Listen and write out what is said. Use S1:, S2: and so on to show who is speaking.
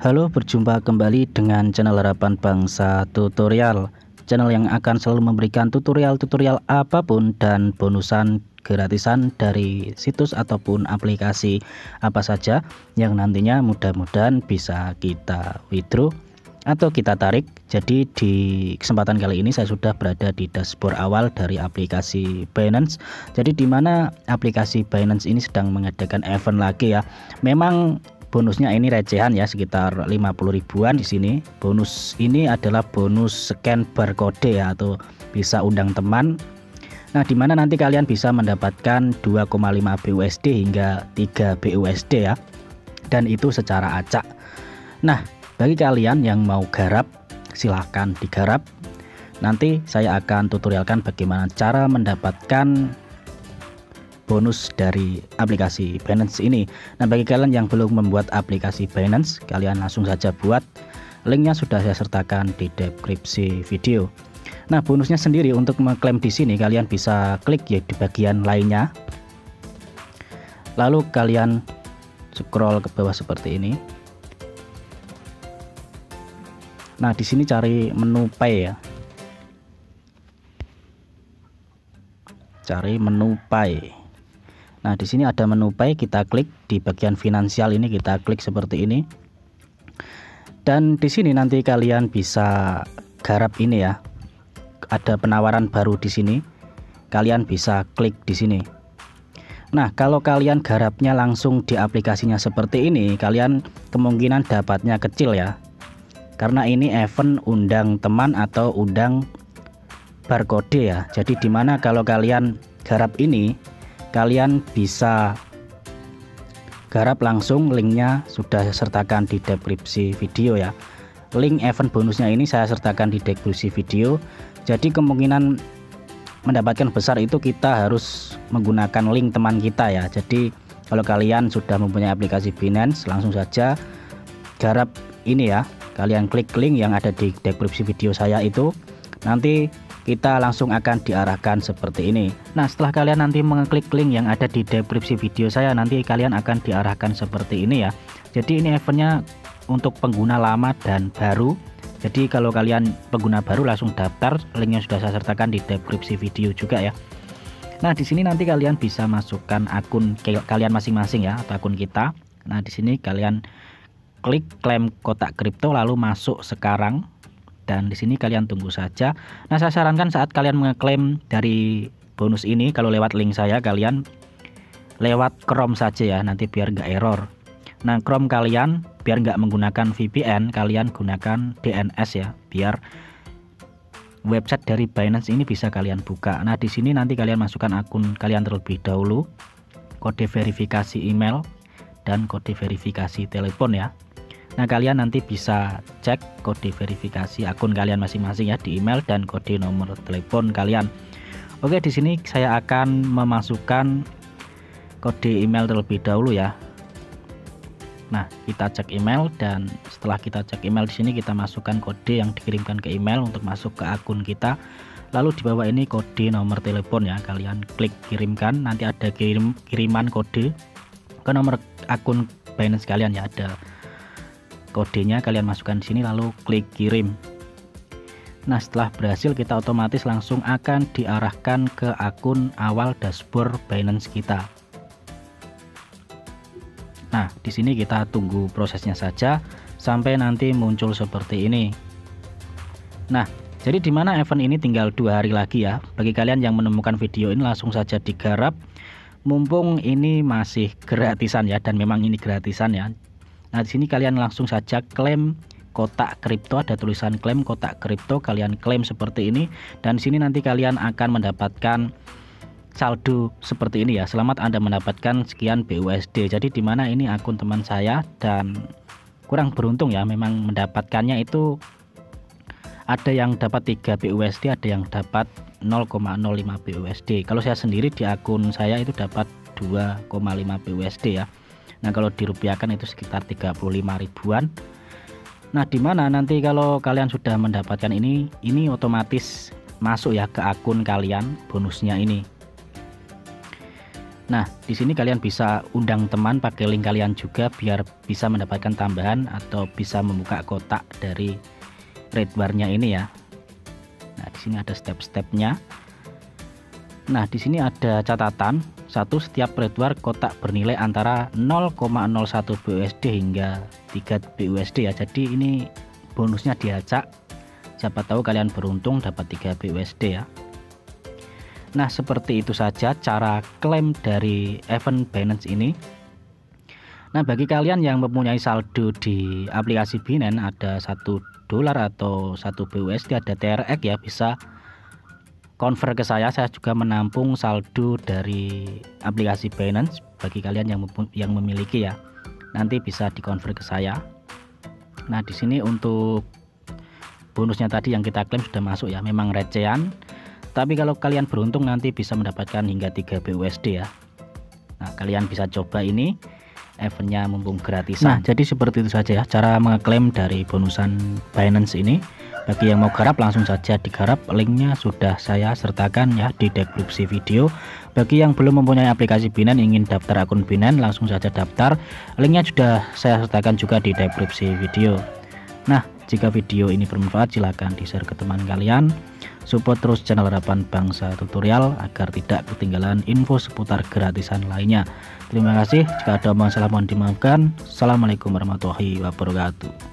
S1: Halo, berjumpa kembali dengan channel Harapan Bangsa Tutorial, channel yang akan selalu memberikan tutorial-tutorial apapun dan bonusan gratisan dari situs ataupun aplikasi apa saja yang nantinya mudah-mudahan bisa kita withdraw atau kita tarik. Jadi di kesempatan kali ini saya sudah berada di dashboard awal dari aplikasi Binance. Jadi di mana aplikasi Binance ini sedang mengadakan event lagi ya. Memang bonusnya ini recehan ya, sekitar 50 ribuan di sini. Bonus ini adalah bonus scan barcode ya, atau bisa undang teman. Nah, di mana nanti kalian bisa mendapatkan 2,5 BUSD hingga 3 BUSD ya. Dan itu secara acak. Nah, bagi kalian yang mau garap, silahkan digarap. Nanti saya akan tutorialkan bagaimana cara mendapatkan bonus dari aplikasi Binance ini. Nah, bagi kalian yang belum membuat aplikasi Binance, kalian langsung saja buat. Linknya sudah saya sertakan di deskripsi video. Nah, bonusnya sendiri untuk mengklaim di sini kalian bisa klik ya di bagian lainnya. Lalu kalian scroll ke bawah seperti ini. Nah, di sini cari menu Pay ya. Cari menu Pay. Nah, di sini ada menu Pay, kita klik di bagian finansial ini, kita klik seperti ini. Dan di sini nanti kalian bisa garap ini ya. Ada penawaran baru di sini. Kalian bisa klik di sini. Nah, kalau kalian garapnya langsung di aplikasinya seperti ini, kalian kemungkinan dapatnya kecil ya. Karena ini event undang teman atau undang barcode ya. Jadi dimana kalau kalian garap ini, kalian bisa garap langsung, linknya sudah saya sertakan di deskripsi video ya. Link event bonusnya ini saya sertakan di deskripsi video. Jadi kemungkinan mendapatkan besar itu kita harus menggunakan link teman kita ya. Jadi kalau kalian sudah mempunyai aplikasi Binance, langsung saja garap ini ya. Kalian klik link yang ada di deskripsi video saya itu, nanti kita langsung akan diarahkan seperti ini. Nah, setelah kalian nanti mengklik link yang ada di deskripsi video saya, nanti kalian akan diarahkan seperti ini ya. Jadi ini eventnya untuk pengguna lama dan baru. Jadi kalau kalian pengguna baru langsung daftar, linknya sudah saya sertakan di deskripsi video juga ya. Nah, di sini nanti kalian bisa masukkan akun kalian masing-masing ya, atau akun kita. Nah, di sini kalian klik klaim kotak kripto lalu masuk sekarang, dan di sini kalian tunggu saja. Nah, saya sarankan saat kalian mengeklaim dari bonus ini, kalau lewat link saya, kalian lewat Chrome saja ya, nanti biar nggak error. Nah, Chrome kalian biar nggak menggunakan VPN, kalian gunakan DNS ya, biar website dari Binance ini bisa kalian buka. Nah, di sini nanti kalian masukkan akun kalian terlebih dahulu, kode verifikasi email dan kode verifikasi telepon ya. Nah, kalian nanti bisa cek kode verifikasi akun kalian masing-masing ya di email dan kode nomor telepon kalian. Oke, di sini saya akan memasukkan kode email terlebih dahulu ya. Nah, kita cek email, dan setelah kita cek email di sini kita masukkan kode yang dikirimkan ke email untuk masuk ke akun kita. Lalu di bawah ini kode nomor telepon ya, kalian klik kirimkan, nanti ada kiriman kode ke nomor akun Binance kalian ya, ada kodenya, kalian masukkan di sini lalu klik kirim. Nah, setelah berhasil kita otomatis langsung akan diarahkan ke akun awal dashboard Binance kita. Nah, di sini kita tunggu prosesnya saja sampai nanti muncul seperti ini. Nah, jadi dimana event ini tinggal 2 hari lagi ya. Bagi kalian yang menemukan video ini langsung saja digarap, mumpung ini masih gratisan ya, dan memang ini gratisan ya. Nah, di sini kalian langsung saja klaim kotak kripto, ada tulisan klaim kotak kripto, kalian klaim seperti ini, dan di sini nanti kalian akan mendapatkan saldo seperti ini ya. Selamat Anda mendapatkan sekian BUSD. Jadi dimana ini akun teman saya, dan kurang beruntung ya, memang mendapatkannya itu ada yang dapat 3 BUSD, ada yang dapat 0,05 BUSD. Kalau saya sendiri di akun saya itu dapat 2,5 BUSD ya. Nah, kalau dirupiahkan itu sekitar 35 ribuan. Nah, dimana nanti kalau kalian sudah mendapatkan ini otomatis masuk ya ke akun kalian bonusnya ini. Nah, di sini kalian bisa undang teman pakai link kalian juga biar bisa mendapatkan tambahan atau bisa membuka kotak dari red bar-nya ini ya. Nah, di sini ada step-stepnya. Nah, di sini ada catatan, setiap red bar kotak bernilai antara 0,01 BUSD hingga 3 BUSD ya. Jadi ini bonusnya diacak. Siapa tahu kalian beruntung dapat 3 BUSD ya. Nah, seperti itu saja cara klaim dari event Binance ini. Nah, bagi kalian yang mempunyai saldo di aplikasi Binance ada $1 atau 1 BUSD, ada TRX ya, bisa convert ke saya juga menampung saldo dari aplikasi Binance. Bagi kalian yang memiliki ya, nanti bisa dikonvert ke saya. Nah, di sini untuk bonusnya tadi yang kita klaim sudah masuk ya, memang recehan. Tapi kalau kalian beruntung nanti bisa mendapatkan hingga 3 BUSD ya. Nah, kalian bisa coba ini eventnya mumpung gratisan. Nah, jadi seperti itu saja ya cara mengeklaim dari bonusan Binance ini. Bagi yang mau garap langsung saja digarap, linknya sudah saya sertakan ya di deskripsi video. Bagi yang belum mempunyai aplikasi Binance ingin daftar akun Binance langsung saja daftar, linknya sudah saya sertakan juga di deskripsi video. Nah, jika video ini bermanfaat silahkan di share ke teman kalian. Support terus channel Harapan Bangsa Tutorial agar tidak ketinggalan info seputar gratisan lainnya. Terima kasih. Jika ada masalah mohon dimaafkan. Assalamualaikum warahmatullahi wabarakatuh.